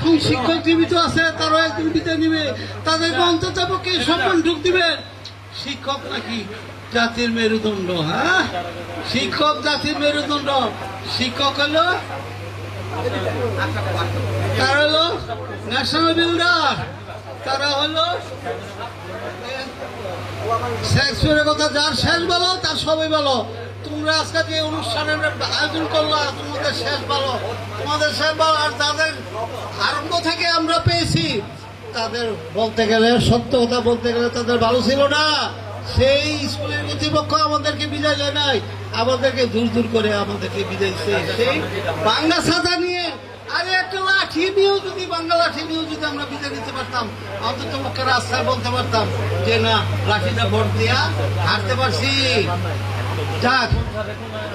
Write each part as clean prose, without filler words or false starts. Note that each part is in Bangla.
এখন শিক্ষক জীবিত আছে, তারাও একদিন বিদায় নিবে, তাদেরকে অন্তত পক্ষে সম্মান ঢুক দিবেন। শিক্ষক নাকি জাতির মেরুদণ্ড? হ্যাঁ, শিক্ষক জাতির মেরুদণ্ড। শিক্ষক হলো, তারা হলো ন্যাশনাল বিল্ডার, তারা হলো শেক্সপিয়ারের কথা, যার শেষ বলো তার সবই বলো। তোমরা আজকে যে অনুষ্ঠানের আয়োজন করলো, তোমাদের শেষ বলো, তোমাদের শেষ বলো। আর যাদের আরম্ভ থেকে আমরা পেয়েছি, তাদের বলতে গেলে, সত্য কথা বলতে গেলে, তাদের ভালো ছিল না। সেই স্কুলের কর্তৃপক্ষ আমাদেরকে বিদায় দেয় নাই, আমাদেরকে দূর দূর করে আমাদেরকে বিদায় দিচ্ছে সেই বাংলা ছাতা নিয়ে। আরে একটা লাঠি নিয়েও যদি, বাংলা লাঠি নিয়েও যদি আমরা বিদায় নিতে পারতাম, অন্তত পক্ষে রাস্তায় বলতে পারতাম যে না, লাঠিটা ভোট দিয়া হারতে পারছি। যাক,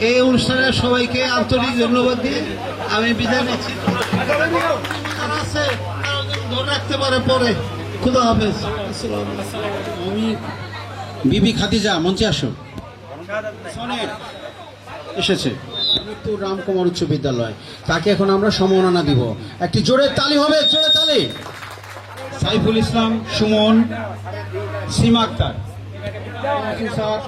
এই অনুষ্ঠানের সবাইকে আন্তরিক ধন্যবাদ দিয়ে আমি বিদায় নিচ্ছি। যারা আছে তারা যেন ধরে রাখতে পারে পরে। খুদা হাফেজ। আমি বিবি খাদিজা, মঞ্চে আসো। এসেছে মৃত্যুর রামকুমার উচ্চ বিদ্যালয়, তাকে এখন আমরা সম্মাননা দিব। একটি জোরে তালি হবে, জোরে তালি। সাইফুল ইসলাম, সুমন, সীমা আক্তার, স্যার,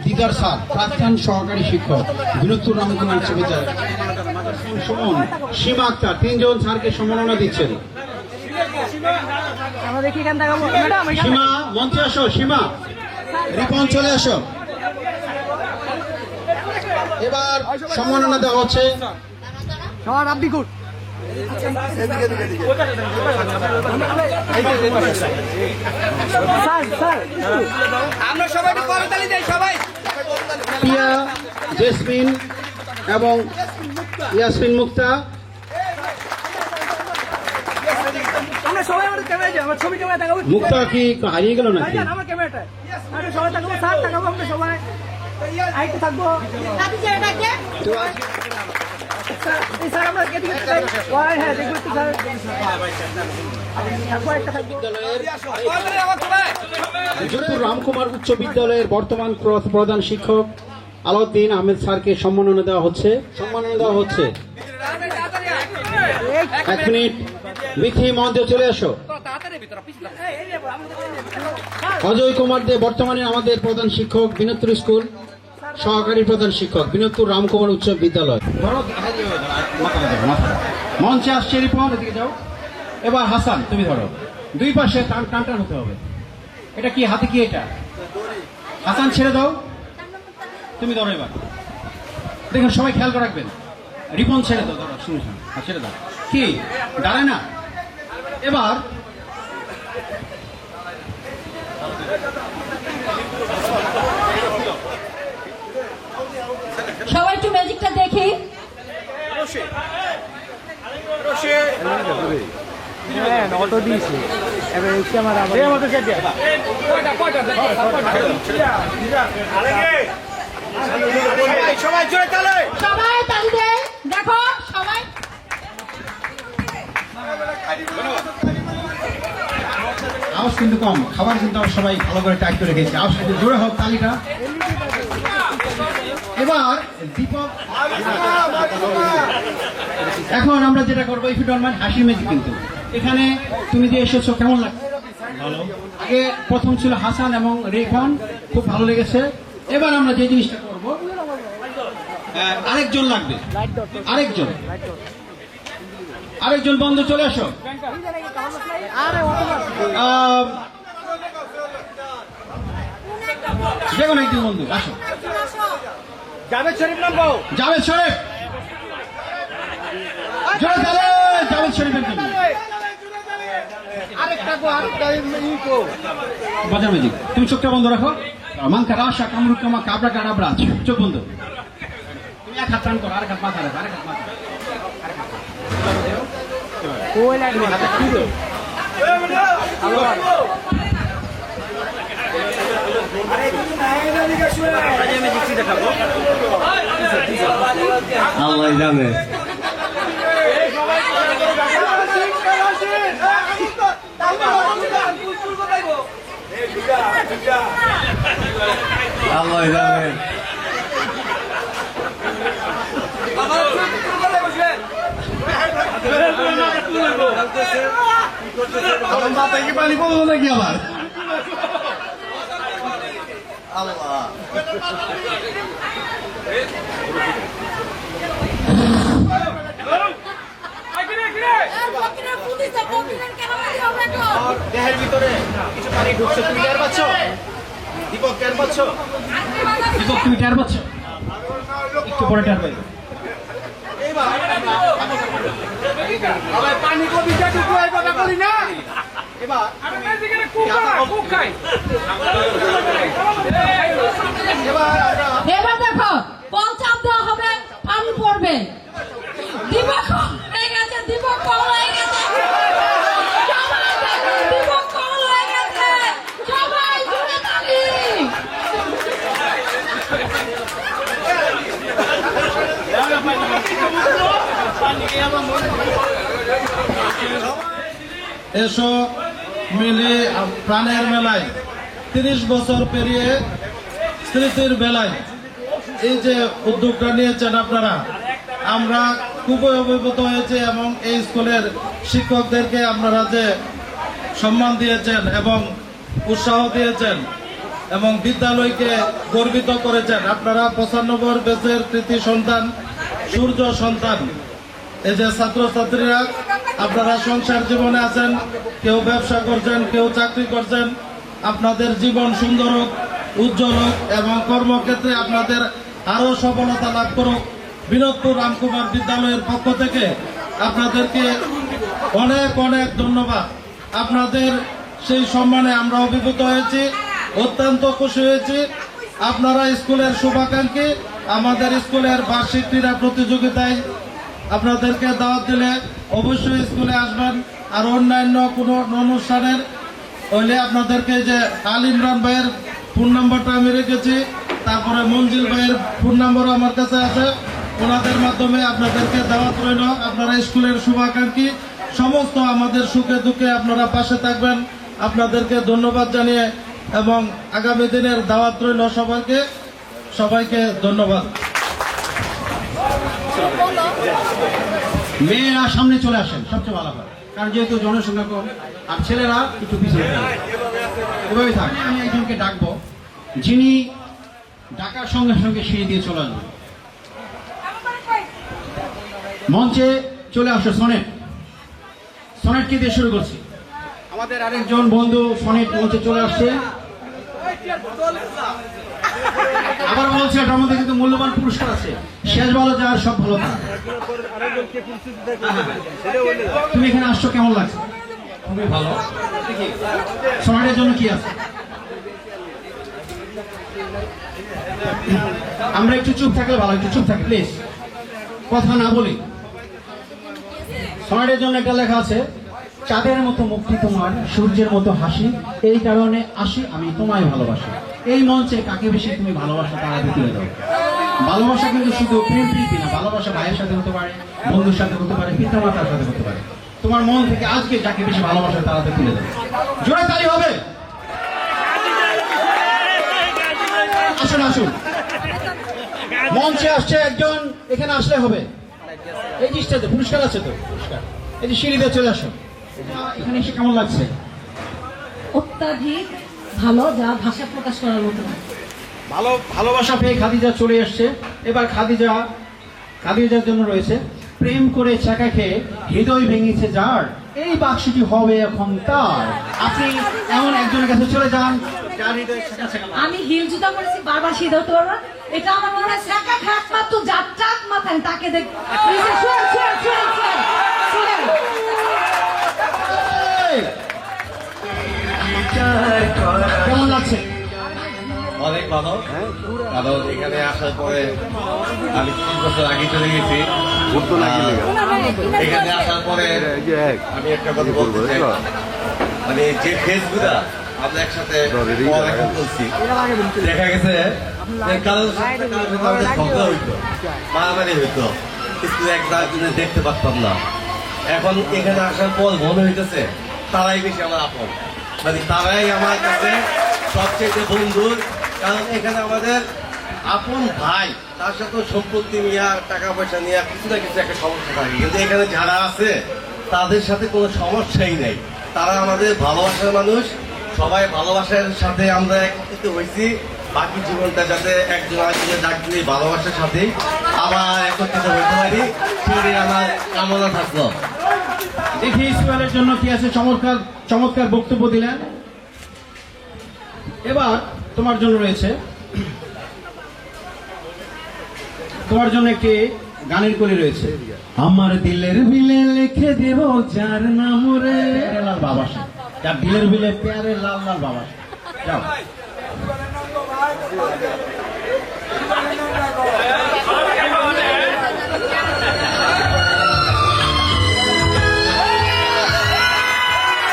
দিদার স্যার, প্রাক্তন সহকারী শিক্ষক, বিনোদপুর রামকুমার উচ্চ বিদ্যালয়। সুমন, সীমা আক্তার, তিনজন স্যারকে সম্মাননা দিচ্ছেন। সীমা, মঞ্চে আসো। সীমা, রিপন চলে আসো। এবার সম্মাননা দেওয়া হচ্ছে পিয়া, জেসমিন এবং ইয়াসমিন মুক্তা। মুক্তা কি হারিয়ে গেল নাকি? রামকুমার উচ্চ বিদ্যালয়ের বর্তমান প্রধান শিক্ষক আলাউদ্দিন আহমেদ স্যারকে সম্মাননা দেওয়া হচ্ছে। এক মিনিট, বিথি মঞ্চে চলে আসো। অজয় কুমার দে, বর্তমানে আমাদের প্রধান শিক্ষক, বিনোদপুর স্কুল সহকারী প্রধান শিক্ষক, বিনোদপুর রামকুমার উচ্চ বিদ্যালয়। মঞ্চে আসছে রিপন, এদিকে যাও। এবার হাসান, তুমি ধরো। দুই পাশে টান টান হতে হবে। এটা কি হাতে, কি এটা? হাসান ছেড়ে দাও, তুমি ধরো। এবার দেখুন, সবাই খেয়াল করে রাখবেন। রিপন ছেড়ে দাও, ধরো, শুনে ছেড়ে দাও। কি দাঁড়ায় না? এবার সবাই একটু ম্যাজিকটা দেখি। অটো দিয়েছি, এবার আমার সবাই তালি দেয়, দেখো সবাই। আওয়াজ কিন্তু কম, খাবার কিন্তু আমরা সবাই ভালো করে টাইট করে গেছি। আওয়াজ কিন্তু জোরে হোক তালিটা। এবার দীপক, এখন আমরা যেটা করবো, ইফ ইউ ডোন্ট মাইন্ড, হাসি ম্যাজিক। কিন্তু এখানে তুমি যে এসেছো, কেমন লাগছে? ভালো। আগে প্রথম ছিল হাসান এবং রেখন, খুব ভালো লেগেছে। এবার আমরা যে জিনিসটা করবো, আরেকজন লাগবে, আরেকজন বন্ধু চলে আসো। দেখুন, একজন বন্ধু আসো। জাভেদ শরীফ নামবো। জাভেদ শরীফ, জাভেদ শরীফের জন্য বাজার ম্যাজিক। তুমি চোখটা বন্ধ রাখো। মাংকা রাশা কামরু কামা কাবরা কাবরা, চোখ বন্ধ। তুমি এক হাত টান করো, আরেক হাত মাথা রাখো, আরেক হাত মাথা। আল্লাহ জানে। আল্লাহ জানে। আমার মাথায় কি পানি পড়লো নাকি আবার? দেহের ভিতরে কিছু পানি ঢুকছে, তুমি টের পাচ্ছ? দীপক টের পাচ্ছ? দীপক তুমি টের পাচ্ছ? একটু পরে টের পাই। পানি কবিতা টুকু এই কথা বলি না। এবার এবার দেখো বল চাপ দেওয়া হবে, পানি পড়বে। দিবক হয়ে গেছে, দিবক হয়ে গেছে। সবাই দেখো, দিবক হয়ে গেছে। সবাই জোরে তালি। এসো মিলে প্রাণের মেলায় 30 বছর পেরিয়ে স্মৃতির বেলায় এই যে উদ্যোগটা নিয়েছেন আপনারা, আমরা খুবই অভিভূত হয়েছে এবং এই স্কুলের শিক্ষকদেরকে আপনারা যে সম্মান দিয়েছেন এবং উৎসাহ দিয়েছেন এবং বিদ্যালয়কে গর্বিত করেছেন। আপনারা 95 ব্যাচের কৃতি সন্তান, সূর্য সন্তান। এই যে ছাত্রছাত্রীরা আপনারা সংসার জীবনে আছেন, কেউ ব্যবসা করছেন, কেউ চাকরি করছেন। আপনাদের জীবন সুন্দর হোক, উজ্জ্বল হোক এবং কর্মক্ষেত্রে আপনাদের আরো সফলতা লাভ করুক। বিনোদপুর রামকুমার বিদ্যালয়ের পক্ষ থেকে আপনাদেরকে অনেক অনেক ধন্যবাদ। আপনাদের সেই সম্মানে আমরা অভিভূত হয়েছি, অত্যন্ত খুশি হয়েছি। আপনারা স্কুলের শুভাকাঙ্ক্ষী। আমাদের স্কুলের বার্ষিক ক্রীড়া প্রতিযোগিতায় আপনাদেরকে দাওয়াত দিলে অবশ্যই স্কুলে আসবেন। আর অন্যান্য কোনো অনুষ্ঠানের হইলে আপনাদেরকে যে আল ইমরান ভাইয়ের ফোন নাম্বারটা আমি রেখেছি, তারপরে মঞ্জিল ভাইয়ের ফোন নাম্বারও আমার কাছে আছে, ওনাদের মাধ্যমে আপনাদেরকে দাওয়াত রইল। আপনারা স্কুলের শুভাকাঙ্ক্ষী, সমস্ত আমাদের সুখে দুঃখে আপনারা পাশে থাকবেন। আপনাদেরকে ধন্যবাদ জানিয়ে এবং আগামী দিনের দাওয়াত রইল সবাইকে। সবাইকে ধন্যবাদ। মেয়েরা সামনে চলে আসেন, সবচেয়ে ভালো হয়, কারণ যেহেতু জনসংখ্যা কম আর ছেলেরা একটু পিছিয়ে থাকে। এভাবেই থাক। আমি একজনকে ডাকবো, যিনি ডাকার সঙ্গে সঙ্গে সিঁড়ি দিয়ে চলে আসবেন। মঞ্চে চলে আসো সনেট। সনেটকে দিয়ে শুরু করছি। আমাদের আরেকজন বন্ধু সনেট মঞ্চে চলে আসছে। আবার বলছে এটার মধ্যে কিন্তু মূল্যবান পুরস্কার আছে। শেষ ভালো যার সব ভালো তার। তুমি এখানে আসছো, কেমন লাগছে? খুবই ভালো। সনেটের জন্য কি আছে? আমরা একটু চুপ থাকলে ভালো, একটু চুপ থাকি প্লিজ, কথা না বলি। সনেটের জন্য একটা লেখা আছে, চাঁদের মতো মুক্তি তোমার, সূর্যের মতো হাসি, এই কারণে আসি আমি তোমায় ভালোবাসি। এই মঞ্চে কাকে বেশি তুমি ভালোবাসো তারা তুলে দাও। ভালোবাসা কিন্তু শুধু প্রেম প্রীতি না, ভালোবাসা ভাইয়ের সাথে হতে পারে, বন্ধুর সাথে হতে পারে, পিতা মাতার সাথে হতে পারে। তোমার মন থেকে আজকে যাকে বেশি ভালোবাসো তারা তুলে দাও। জোরে তালি হবে। আসুন আসুন, মঞ্চে আসছে একজন, এখানে আসলে হবে। এই জিনিসটাতে পুরস্কার আছে তো, পুরস্কার। এই যে সিঁড়িতে চলে আসো। এখানে এসে কেমন লাগছে? অত্যাধিক ভালো, যা ভাষা প্রকাশ করার মতো না। ভালোবাসা পেয়ে খাদিজা চলে এসছে। এবার খাদিজার জন্য রয়েছে, প্রেম করে চাকা খেয়ে হৃদয় ভেঙেছে যার, এই বাক্সটি হবে এখন তার। আপনি এমন একজনের কাছে চলে যান যার হৃদয় চাকা চাকা লাগে। আমি হিল জুতা পরেছি, বারবার সিদ্ধ হতে পারবো না। এটা আমার মনে হয় শাখা খাট মাত্র যার চাক মাথায় তাকে দেখ। কেমন লাগছে? অনেক ভালো, কারণ এখানে আসার পরে আমি 30 বছর আগে চলে গেছি। এখানে আসার পরে আমি একটা কথা বলতে চাই, মানে যে ফেসগুলা আমরা একসাথে পড়ালেখা করছি, দেখা গেছে যে কারোর সাথে আমাদের ঝগড়া হইতো, মারামারি হইতো, স্কুলে একদিনে দেখতে পারতাম না। এখন এখানে আসার পর মনে হইতেছে তারাই বেশি আমার আপন, মানে তারাই আমার কাছে সবচেয়ে বন্ধুর। কারণ এখানে আমাদের আপন ভাই, তার সাথে সম্পত্তি নিয়ে, টাকা পয়সা নিয়ে কিছু না কিছু একটা সমস্যা থাকে, কিন্তু এখানে যারা আছে তাদের সাথে কোনো সমস্যাই নেই। তারা আমাদের ভালোবাসার মানুষ, সবাই ভালোবাসার সাথে আমরা একত্রিত হয়েছি। বাকি জীবনটা যাতে একজন আরেকজনের ডাক দিয়ে ভালোবাসার সাথে আবার একত্রিত হতে পারি, সেটাই আমার কামনা থাকলো। দেখি ইসমাইলের জন্য কি আছে, চমৎকার চমৎকার বক্তব্য দিলেন। এবার তোমার জন্য রয়েছে, তোমার জন্য একটি গানের কলি রয়েছে। আমার দিলের বিলে লিখে দেব যার নাম রে প্যারে লাল বাবা, যার দিলের বিলে প্যারে লাল লাল বাবা। যাও।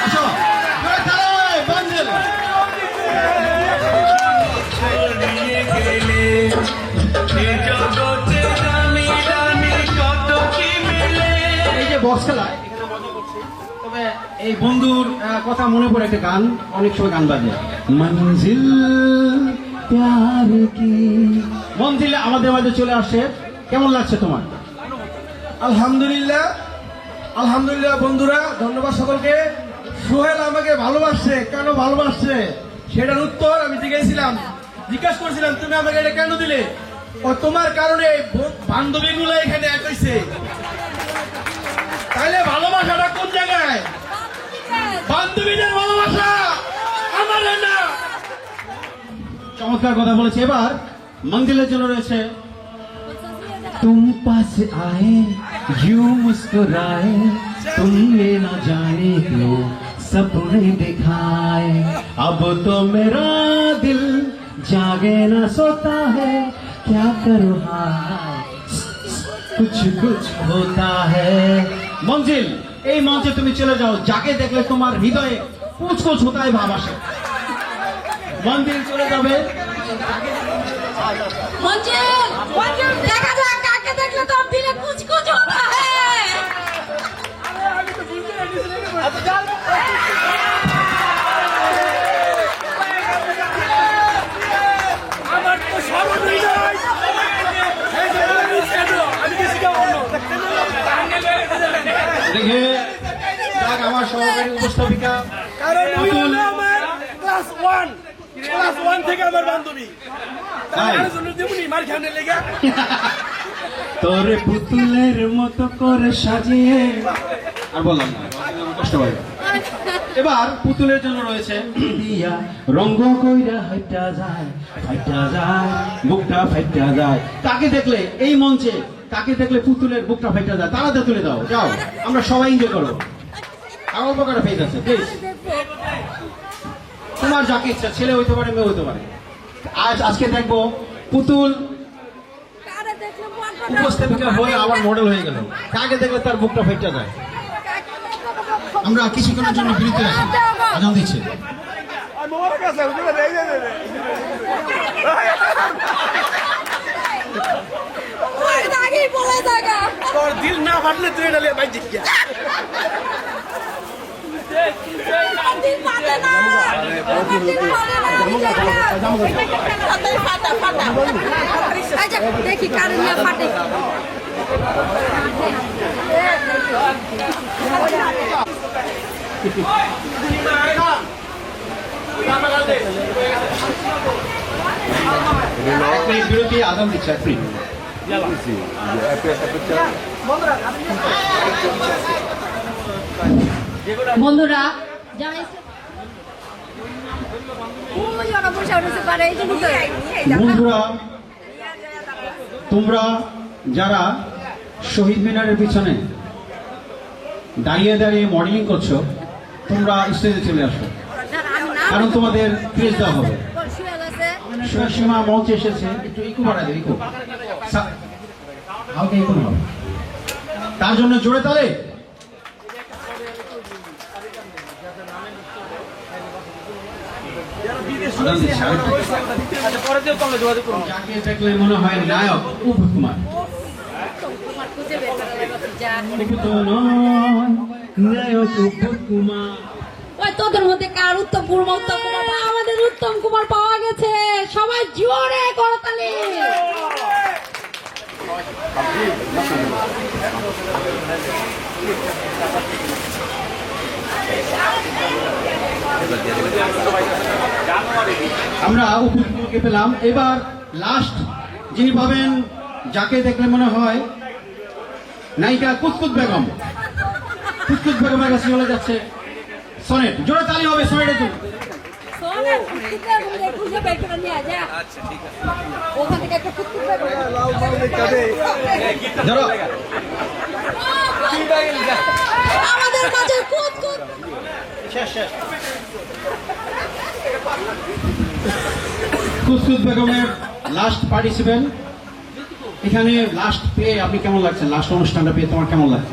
আসো, জোরে তালি, বাঞ্জেল। এই যে বক্স খেলায় এখানে মজা করছি, তবে এই বন্ধুর কথা মনে পড়ে একটা গান, অনেক সময় গান বাজে, মঞ্জিল প্যার কি। মঞ্জিল আমাদের মাঝে চলে আসে, কেমন লাগছে তোমার? আলহামদুলিল্লাহ, আলহামদুলিল্লাহ বন্ধুরা, ধন্যবাদ সকলকে। সোহেল আমাকে ভালোবাসছে, কেন ভালোবাসছে সেটার উত্তর আমি জিজ্ঞেসছিলাম, জিজ্ঞাসা করছিলাম তুমি আমাকে এটা কেন দিলে? ও তোমার কারণে বান্ধবীগুলো এখানে এক হয়েছে। তাইলে ভালোবাসাটা কোন জায়গায়? বান্ধবীদের ভালোবাসা, আমাদের না। চমৎকার কথা বলেছে। এবার মঞ্জিলের জন্য রয়েছে, तुम पास आए यूं मुस्कुराए तुमने न जाने क्यों सपने दिखाए अब तो मेरा दिल जागे न सोता है क्या करूँ हाय कुछ कुछ होता है। মঞ্জিল, এই মঞ্চে তুমি চলে যাও, যাকে দেখলে তোমার হৃদয়ে কুচ কুচ হোতায় ভাব আসে। মঞ্জিল চলে যাবে। मंजिल देखा जाए काके देख ले तो अब दिले कुछ कुछ होता है। আমার তো সর্বদাই নাই এই যে আমি ছেড়ো আমি কিছু খাবো না দেখে যাক আমার সহকারী উপস্থাপিকা কারণ ওই হলো আমার ক্লাস 1 থেকে আমার বান্ধবী। তাই? তার জন্য দেবুনি মার খানে লেগে তোরে পুতুলের মতো করে সাজিয়ে, আর বললাম না, কষ্ট হয়। এবার পুতুলের জন্য রয়েছে, দিয়া রঙ্গ কইরা হাইটা যায় ফাইটা যায় বুকটা ফাইটা যায়। কাকে দেখলে এই মঞ্চে, কাকে দেখলে পুতুলের বুকটা ফাইটা যায়, তারা তুলে দাও, যাও, আমরা সবাই এনজয় করো। আর অল্প কটা ফেজ আছে, প্লিজ। তোমার যাকে ইচ্ছা, ছেলে হইতে পারে, মেয়ে হইতে পারে। আজকে দেখবো পুতুল कारे देख ले मन উপস্থাপিকা হয়ে আবার মডেল হয়ে গেল। কাকে দেখলে তার বুকটা ফেটে যায়। আমরা কিছুক্ষণের জন্য বিরতি রাখি, আজান দিচ্ছে। আমি ওর কাছে উঠে রে ওই দাগি বলে দাগা তোর দিল না ফাটলে তুই এটা লিয়ে বাইক গিয়া দিন পাতে না দিন পাতে না ফাটা ফাটা আচ্ছা দেখি কারে নিয়ে ফাটে এক মিনিট বিরতি, আজান দিচ্ছে, এক মিনিট। বন্ধুরা যারা বন্ধুরা, তোমরা যারা শহীদ মিনারের পিছনে দাঁড়িয়ে দাঁড়িয়ে মডেলিং করছো, তোমরা স্টেজে চলে আসো, কারণ তোমাদের প্রেস দেওয়া হবে। সীমা মঞ্চে এসেছে, একটু ইকো বাড়াই দেবে, ইকো হালকা ইকো হবে, তার জন্য জোরে তালে। যাকে দেখলে মনে হয় নায়ক উপর কুমার, নায়ক উপর কুমার। ওই তোদের মধ্যে কার উত্তম কুমার আমাদের উত্তম কুমার পাওয়া গেছে, সবাই জোরে করতালি। আমরা উপস্থিতকে পেলাম। এবার লাস্ট যিনি পাবেন, যাকে দেখলে মনে হয় নায়িকা কুতকুত বেগম। কুতকুত বেগমের কাছে চলে যাচ্ছে সনেট। জোরে তালি হবে সনেটের জন্য। খুঁজে বের করে নিয়ে আয়, যা। ওখান থেকে একটা কুকুর বের করে। ধরো আমাদের কাছে কুকুর। কুতকুত বেগমের লাস্ট পার্টিসিপেন্ট। এখানে লাস্ট পেয়ে আপনি কেমন লাগছে? লাস্ট অনুষ্ঠানটা পেয়ে তোমার কেমন লাগছে?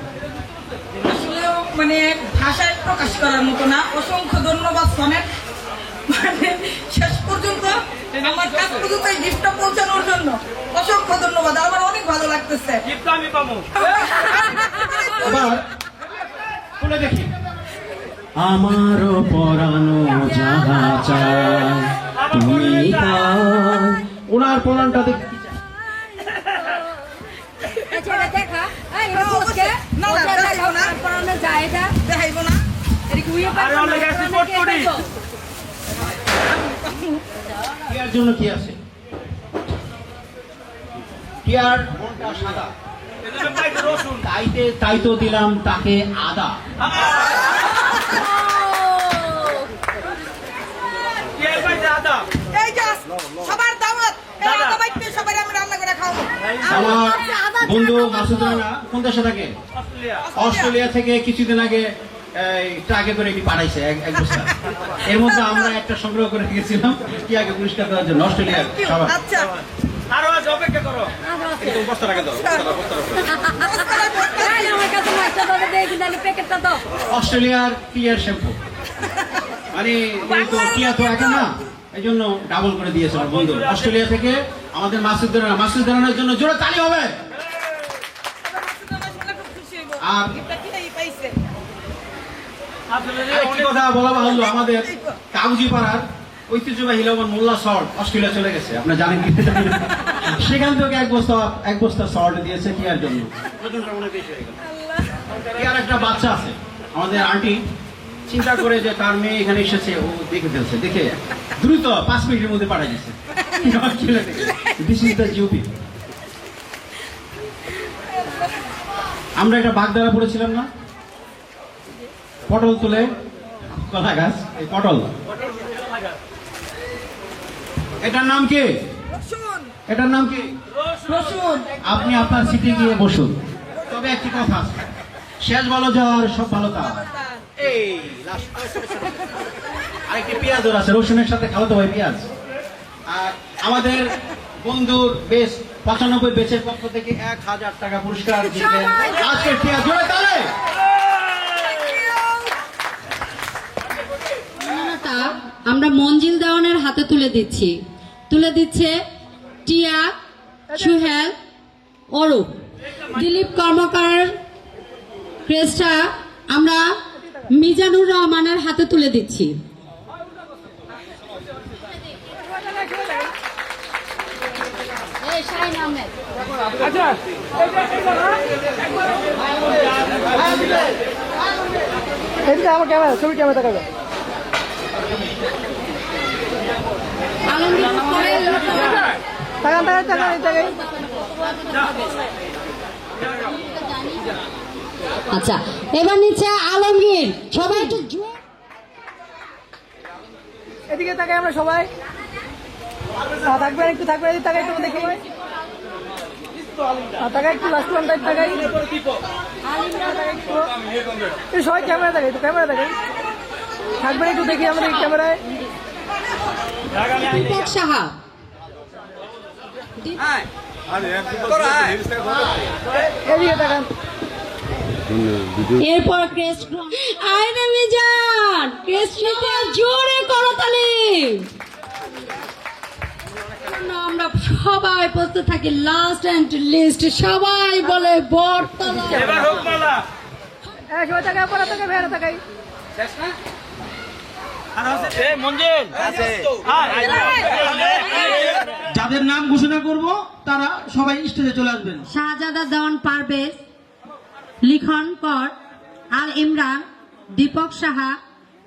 আসলেও মানে ভাষায় প্রকাশ করার মতো না। অসংখ্য ধন্যবাদ সনেট, মানে শেষ পর্যন্ত আমার কাছ পর্যন্ত এই গিফটটা পৌঁছানোর জন্য অসংখ্য ধন্যবাদ। আমার অনেক ভালো লাগতেছে। গিফট আমি পাবো। এবার বলে দেখি। আমারও পরানো যাহা চায় তুমি তাই। ওনার পরানটা দেখি। আচ্ছা, এটা দেখা। এই, এটা কোচকে? না, না, কোচে দেখাইবো না। দেখা, পরানো যায় এটা। দেখাইব না। এটা কি উইয়ে আরে পারবে না? অনেক আছে, পরানো পোট কে করি। পাইবো? টিয়ার জন্য কি আছে? টিয়ার মনটা সাদা, এজন্য পাইতে রসুন। তাই তো দিলাম তাকে আদা। কি আর পাইতে আদা? এই যে সবার দাওয়াত, এই আদা বাইতে সবাই আমি রান্না করে খাওয়াবো। আমার বন্ধু মাসুদ রানা কোন দেশে থাকে? অস্ট্রেলিয়া। অস্ট্রেলিয়া থেকে কিছুদিন আগে ট্রাকে করে এটি পাঠাইছে এক বস্তা। এর মধ্যে আমরা একটা সংগ্রহ করে গেছিলাম টিয়াকে পুরস্কার দেওয়ার জন্য অস্ট্রেলিয়ার সবাই। আচ্ছা, আরো আজ অপেক্ষা করো। এই, আমার কাছে মাছটা দাও, দেখি তাহলে প্যাকেটটা দাও। অস্ট্রেলিয়ার টিয়ার শ্যাম্পু, মানে এই তো টিয়া তো একা না, এই জন্য ডাবল করে দিয়েছে আমার বন্ধু অস্ট্রেলিয়া থেকে আমাদের মাসুদ রানা। মাসুদ রানার জন্য জোরে তালি হবে। খুব খুশি হইব। আর গিফটটা কি পাইছে? আসলে আরেকটি কথা বলা বাহুল্য, আমাদের কাগজি পাড়ার ঐতিহ্যবাহী লবণ মোল্লা সল্ট অস্ট্রেলিয়া চলে গেছে, আপনারা জানেন কি? সেখান থেকে এক বস্তা সল্ট দিয়েছে টিয়ার জন্য। টিয়ার একটা বাচ্চা আছে, আমাদের আন্টি চিন্তা করে যে তার মেয়ে এখানে এসেছে, ও দেখে ফেলছে, দেখে দ্রুত 5 মিনিটের মধ্যে পাঠাই দিচ্ছে অস্ট্রেলিয়া থেকে। This is the GOP. আমরা একটা বাগদারা পড়েছিলাম না, পটল তুলে কলা গাছ, এই পটল, এটার নাম কি? রসুন। এটার নাম কি? রসুন। আপনি আপনার সিটে গিয়ে বসুন। তবে একটি কথা আছে, শেষ ভালো যাওয়ার সব ভালো তা। এই last আরেকটি পেঁয়াজও আছে, রসুনের সাথে খাওয়াতে হয় পেঁয়াজ। আর আমাদের বন্ধুর বেশ 95 বেচের পক্ষ থেকে 1000 টাকা পুরস্কার দিলেন আজকের পেঁয়াজ। জোরে তালে। টা আমরা মঞ্জিল দেওয়ানের হাতে তুলে দিচ্ছে টিয়া, সুহেল, অরূপ। দিলীপ কর্মকার ক্রেস্টটা আমরা মিজানুর রহমানের হাতে তুলে দিচ্ছি। এই শাহিন আহমেদ। আচ্ছা এদিকে আমার ক্যামেরা, ছবি ক্যামেরা দেখাবে। আলমগীর পরে তাকান তাকান তাকান এই জায়গায়। আচ্ছা, এবার নিচ্ছে আলমগীর। সবাই একটু এদিকে তাকাই আমরা সবাই। থাকবেন একটু, থাকবেন এদিকে তাকাই একটু দেখি। তাকাই একটু, লাস্ট ওয়ান টাইপ তাকাই। এই সবাই ক্যামেরা দেখাই, তো ক্যামেরা দেখাই। থাকবেন একটু দেখি আমাদের ক্যামেরায়। দীপক সাহা। এদিকে তাকান। এরপর ক্রেস্ট আয়না মিজান, ক্রেস্ট নিতে জোরে করতালি। আমরা সবাই প্রস্তুত থাকি, লাস্ট এন্ড লিস্ট সবাই বলে বরতলা। এবার হোক মালা। সবাই তাকাই, পরে তাকাই, ভেড়া তাকাই। আর আছে এ মঞ্জিল আছে। যাদের নাম ঘোষণা করব তারা সবাই স্টেজে চলে আসবেন। শাহজাদা দেওয়ান পারভেজ, লিখন কর, আল ইমরান, দীপক সাহা,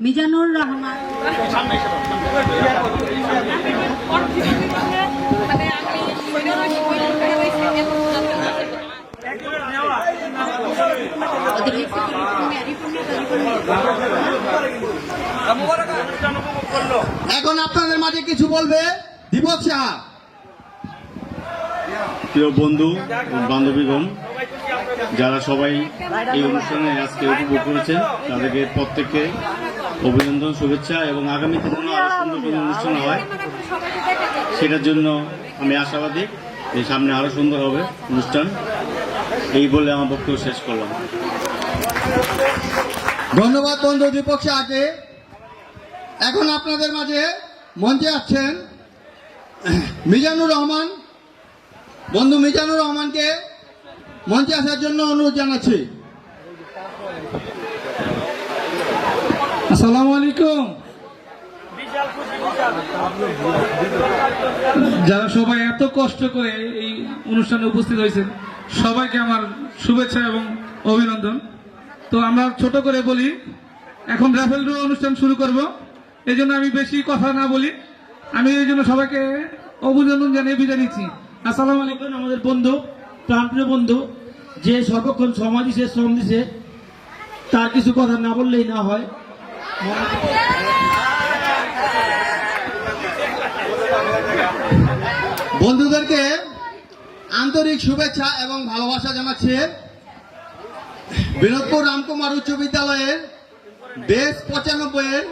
মিজানুর রহমান, এখন আপনাদের মাঝে কিছু বলবে দীপক শাহ। প্রিয় বন্ধু ও বান্ধবীগণ, যারা সবাই এই অনুষ্ঠানে আজকে উপভোগ করেছেন তাদেরকে প্রত্যেককে অভিনন্দন, শুভেচ্ছা এবং আগামীতে যেন আরো সুন্দর কোনো অনুষ্ঠান হয় সেটার জন্য আমি আশাবাদী এই সামনে আরো সুন্দর হবে অনুষ্ঠান। এই বলে আমার বক্তব্য শেষ করলাম। ধন্যবাদ বন্ধু দীপক শাহকে। এখন আপনাদের মাঝে মঞ্চে আসছেন মিজানুর রহমান। বন্ধু মিজানুর রহমানকে মঞ্চে আসার জন্য অনুরোধ জানাচ্ছি। আসসালামু আলাইকুম। যারা সবাই এত কষ্ট করে এই অনুষ্ঠানে উপস্থিত হয়েছেন সবাইকে আমার শুভেচ্ছা এবং অভিনন্দন। তো আমরা ছোট করে বলি, এখন রাফেল ড্র অনুষ্ঠান শুরু করব, এই জন্য আমি বেশি কথা না বলি, আমি এই জন্য সবাইকে অভিনন্দন জানিয়ে বিদায় নিচ্ছি। আসসালামু আলাইকুম। আমাদের বন্ধু, প্রাণপ্রিয় বন্ধু, যে সর্বক্ষণ সময় দিছে, শ্রম দিছে, তার কিছু কথা না বললেই না হয়। বন্ধুদেরকে আন্তরিক শুভেচ্ছা এবং ভালোবাসা জানাচ্ছে বিনোদপুর রামকুমার উচ্চ বিদ্যালয়ের বেস 95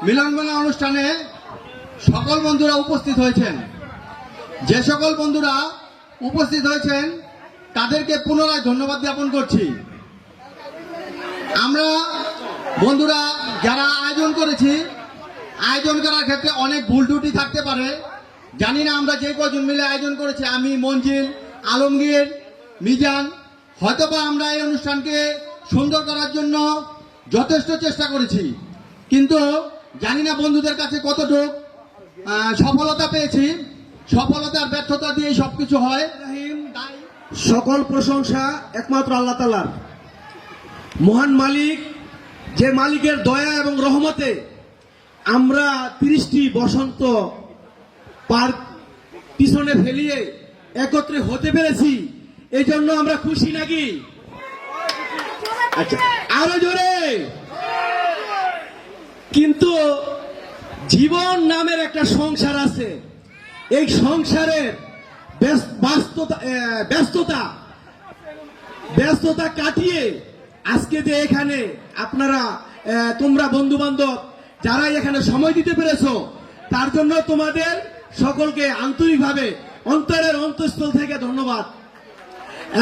মিলনমেলা অনুষ্ঠানে সকল বন্ধুরা উপস্থিত হয়েছেন। যে সকল বন্ধুরা উপস্থিত হয়েছেন তাদেরকে পুনরায় ধন্যবাদ জ্ঞাপন করছি। আমরা বন্ধুরা যারা আয়োজন করেছি, আয়োজন করার ক্ষেত্রে অনেক ভুল ত্রুটি থাকতে পারে, জানি না। আমরা যে কজন মিলে আয়োজন করেছি, আমি, মঞ্জিল, আলমগীর, মিজান, হয়তোবা আমরা এই অনুষ্ঠানকে সুন্দর করার জন্য যথেষ্ট চেষ্টা করেছি, কিন্তু জানি না বন্ধুদের কাছে কতটুকু সফলতা পেয়েছি। সফলতার ব্যর্থতা দিয়ে সবকিছু হয়। সকল প্রশংসা একমাত্র আল্লাহ তাআলার। মহান মালিক, যে মালিকের দয়া এবং রহমতে আমরা 30টি বসন্ত পার্ক পিছনে ফেলিয়ে একত্রে হতে পেরেছি, এই জন্য আমরা খুশি নাকি? আচ্ছা, আরো জোরে। কিন্তু জীবন নামের একটা সংসার আছে, এই সংসারের ব্যস্ততা কাটিয়ে আজকে যে এখানে আপনারা তোমরা বন্ধু বান্ধব যারা এখানে সময় দিতে পেরেছো, তার জন্য তোমাদের সকলকে আন্তরিকভাবে অন্তরের অন্তঃস্থল থেকে ধন্যবাদ।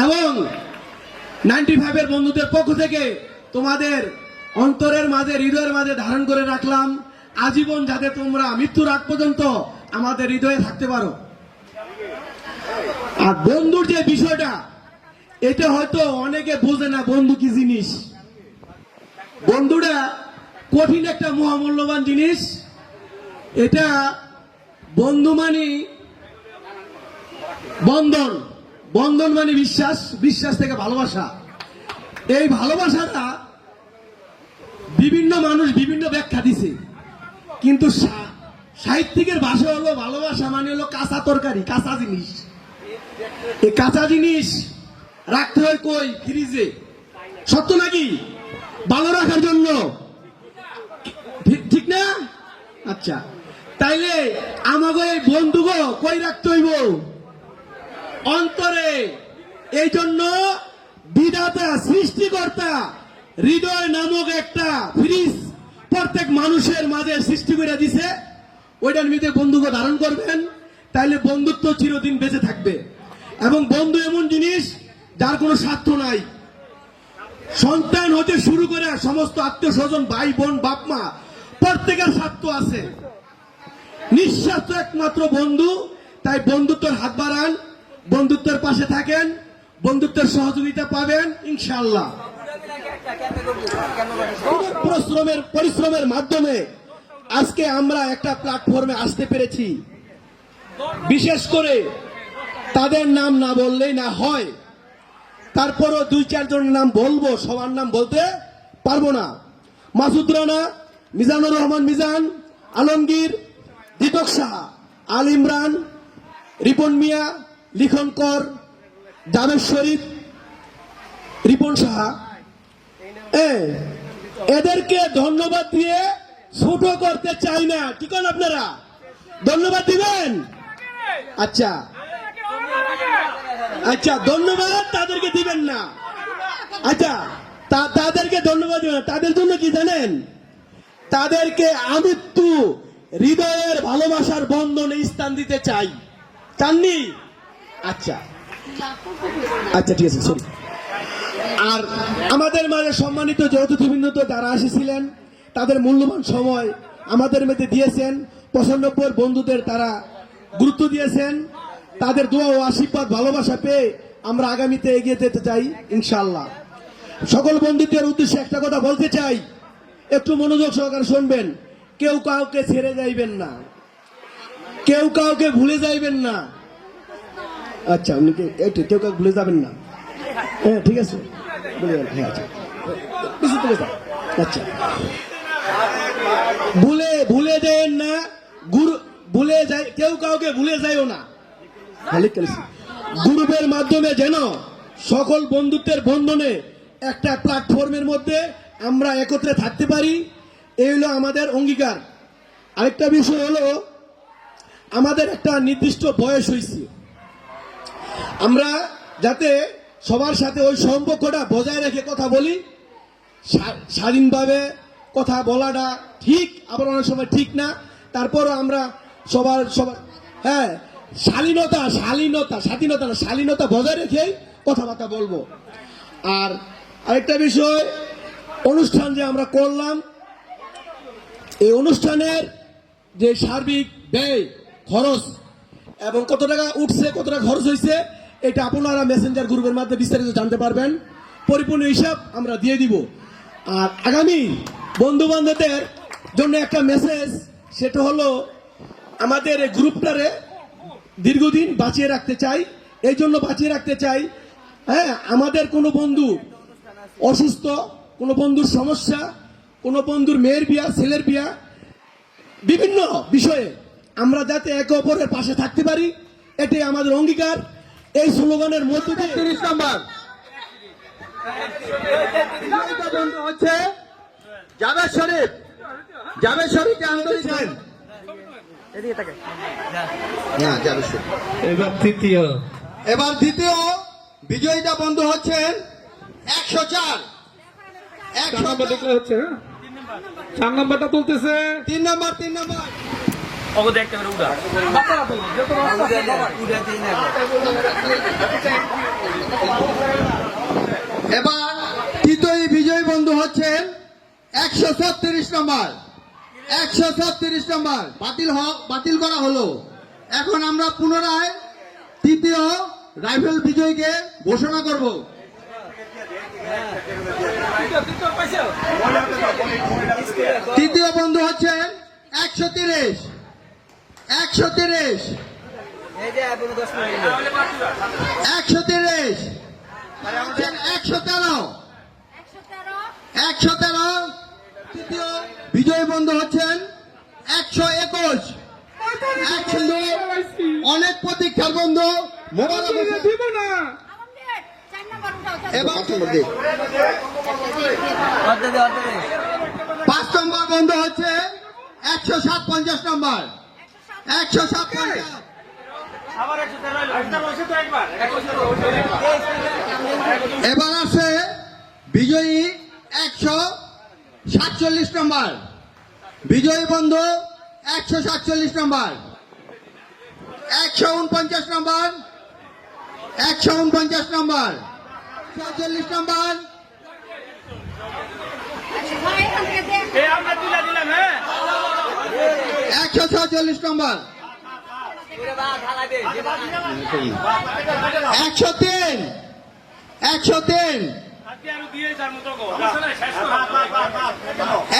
এবং 95-এর বন্ধুদের পক্ষ থেকে তোমাদের অন্তরের মাঝে, হৃদয়ের মাঝে ধারণ করে রাখলাম আজীবন, যাতে তোমরা মৃত্যুর আগ পর্যন্ত আমাদের হৃদয়ে থাকতে পারো। আর বন্ধুর যে বিষয়টা, এটা হয়তো অনেকে বোঝে না বন্ধু কি জিনিস। বন্ধুটা কঠিন একটা মহামূল্যবান জিনিস। এটা বন্ধু মানে বন্ধন, বন্ধন মানে বিশ্বাস, বিশ্বাস থেকে ভালোবাসা। এই ভালোবাসাটা বিভিন্ন মানুষ বিভিন্ন ব্যাখ্যা দিছে, কিন্তু সাহিত্যিকের ভাষা হলো ভালোবাসা মানে হলো কাঁচা তরকারি, কাঁচা জিনিস। এই কাঁচা জিনিস রাখতে হয় কই? ফ্রিজে। সত্য নাকি? ভালো রাখার জন্য, ঠিক না? আচ্ছা, তাইলে আমাকে এই বন্ধুগো কই রাখতে হইব? অন্তরে। এই জন্য বিধাতা, সৃষ্টিকর্তা হৃদয় নামক একটা ফ্রিজ প্রত্যেক মানুষের মাঝে সৃষ্টি করে দিছে। ওইটার মধ্যে বন্ধুকে ধারণ করবেন, তাইলে বন্ধুত্ব চিরদিন বেঁচে থাকবে। এবং বন্ধু এমন জিনিস যার কোনো স্বার্থ নাই। সন্তান হতে শুরু করে সমস্ত আত্মীয় স্বজন, ভাই বোন, বাপ মা, প্রত্যেকের স্বার্থ আছে। নিঃস্বার্থ একমাত্র বন্ধু। তাই বন্ধুত্বের হাত বাড়ান, বন্ধুত্বের পাশে থাকেন, বন্ধুত্বের সহযোগিতা পাবেন ইনশাআল্লাহ। পরিশ্রমের মাধ্যমে আজকে আমরা একটা প্ল্যাটফর্মে আসতে পেরেছি। বিশেষ করে তাদের নাম না বললেই না হয়, তারপরও 2-4 জনের নাম বলবো, সবার নাম বলতে পারবো না। মাসুদ রানা, মিজানুর রহমান মিজান, আলমগীর, দীপক সাহা, আল ইমরান, রিপন মিয়া, লিখন কর, জামেদ শরীফ, রিপন সাহা, এদেরকে ধন্যবাদ দিয়ে ছোট করতে চাই না। কি করেন আপনারা? ধন্যবাদ দিবেন? আচ্ছা আচ্ছা, ধন্যবাদ তাদেরকে দিবেন না। আচ্ছা, তাদেরকে ধন্যবাদ দিবেন না। তাদের জন্য কি জানেন? তাদেরকে আমৃত্যু হৃদয়ের ভালোবাসার বন্ধনে স্থান দিতে চাই। চাননি? আচ্ছা আচ্ছা, ঠিক আছে, সরি। আর আমাদের মাঝে সম্মানিত যে অতিথিবৃন্দ যারা এসেছিলেন, তাদের মূল্যবান সময় আমাদের মধ্যে দিয়েছেন। 95 বন্ধুদের তারা গুরুত্ব দিয়েছেন। তাদের দোয়া ও আশীর্বাদ ভালোবাসা পেয়ে আমরা আগামীতে এগিয়ে যেতে চাই ইনশাআল্লাহ। সকল বন্ধুদের উদ্দেশ্যে একটা কথা বলতে চাই, একটু মনোযোগ সহকারে শুনবেন। কেউ কাউকে ছেড়ে যাইবেন না, কেউ কাউকে ভুলে যাইবেন না। আচ্ছা, একটু কেউ কাউকে ভুলে যাবেন না। হ্যাঁ, ঠিক আছে, হ্যাঁ, আচ্ছা, আচ্ছা, ভুলে দেন না, ভুলে যাই, কেউ কাউকে ভুলে যাইও না। গ্রুপের মাধ্যমে যেন সকল বন্ধুত্বের বন্ধনে একটা প্ল্যাটফর্মের মধ্যে আমরা একত্রে থাকতে পারি, এই হলো আমাদের অঙ্গীকার। আরেকটা বিষয় হলো, আমাদের একটা নির্দিষ্ট বয়স হয়েছে, আমরা যাতে সবার সাথে ওই সম্পর্কটা বজায় রেখে কথা বলি। স্বাধীনভাবে কথা বলাটা ঠিক, আবার অনেক সময় ঠিক না। তারপরও আমরা সবার হ্যাঁ, শালীনতা বজায় রেখেই কথাবার্তা বলবো। আর আরেকটা বিষয়, অনুষ্ঠান যে আমরা করলাম, এই অনুষ্ঠানের যে সার্বিক ব্যয় খরচ এবং কত টাকা উঠছে, কত টাকা খরচ হয়েছে, এটা আপনারা মেসেঞ্জার গ্রুপের মাধ্যমে বিস্তারিত জানতে পারবেন। পরিপূর্ণ হিসাব আমরা দিয়ে দিব। আর আগামী বন্ধু বান্ধবদের জন্য একটা মেসেজ, সেটা হলো আমাদের এই গ্রুপটারে দীর্ঘদিন বাঁচিয়ে রাখতে চাই। এই জন্য বাঁচিয়ে রাখতে চাই, হ্যাঁ, আমাদের কোনো বন্ধু অসুস্থ, কোনো বন্ধুর সমস্যা, কোনো বন্ধুর মেয়ের বিয়া, ছেলের বিয়া, বিভিন্ন বিষয়ে আমরা যাতে একে অপরের পাশে থাকতে পারি, এটাই আমাদের অঙ্গীকার। এই স্লোগানের মধ্য দিয়ে 30 নম্বর বন্ধু হচ্ছে জাভেদ শরীফ। জাভেদ শরীফকে আন্তরিক এবার দ্বিতীয় বিজয়ীটা বন্ধু হচ্ছেন 104। 4 নম্বর হচ্ছে, 4 নম্বরটা তুলতেছে, 3 নম্বর। এবার তৃতীয় বিজয়ী বন্ধু হচ্ছেন 136 নম্বর। 136 নম্বর বাতিল করা হলো। এখন আমরা পুনরায় তৃতীয় রাইফেল বিজয়ীকে ঘোষণা করব। তৃতীয় বন্ধু হচ্ছেন 130। 130 তৃতীয় বিজয়ী বন্ধু হচ্ছেন 121। অনেক প্রতীক্ষার বন্ধু, দিব না। এবার 5 নম্বর বন্ধু হচ্ছে 157 নম্বর। 157। এবার আছে বিজয়ী 147 নম্বর। বিজয়ী বন্ধু 147 নম্বর। 149 নম্বর। 149 নম্বর। 140 নম্বর। 146 নম্বর। 103। 103।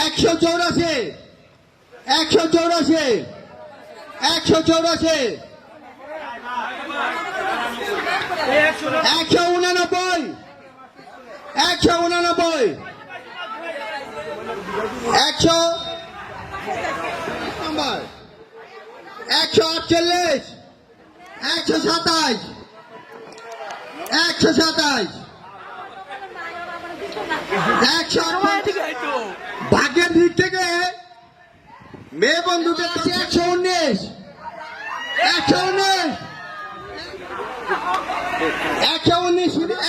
184। 184। 184। 189। 189। নাম্বার 148 127 127 ভাগ্যের দিক থেকে মেয়ে বন্ধুদের কাছে 119 119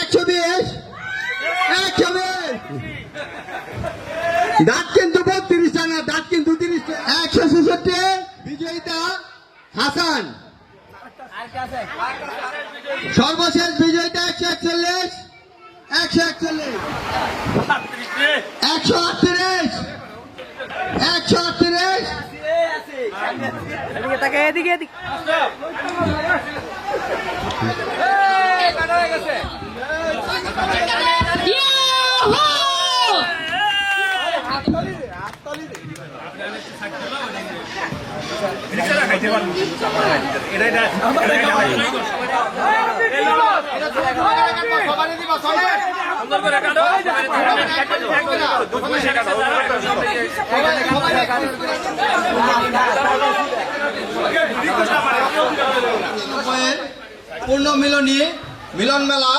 120 দাঁত কিন্তু 32 টানা, দাঁত কিন্তু 30 টানা। 166 বিজয়িতা হাসান। সর্বশেষ বিজয়িতা 141 141 138 138 এদিকে তাকে এদিকে এদিকে পূর্ণ মিলনী মিলন মেলা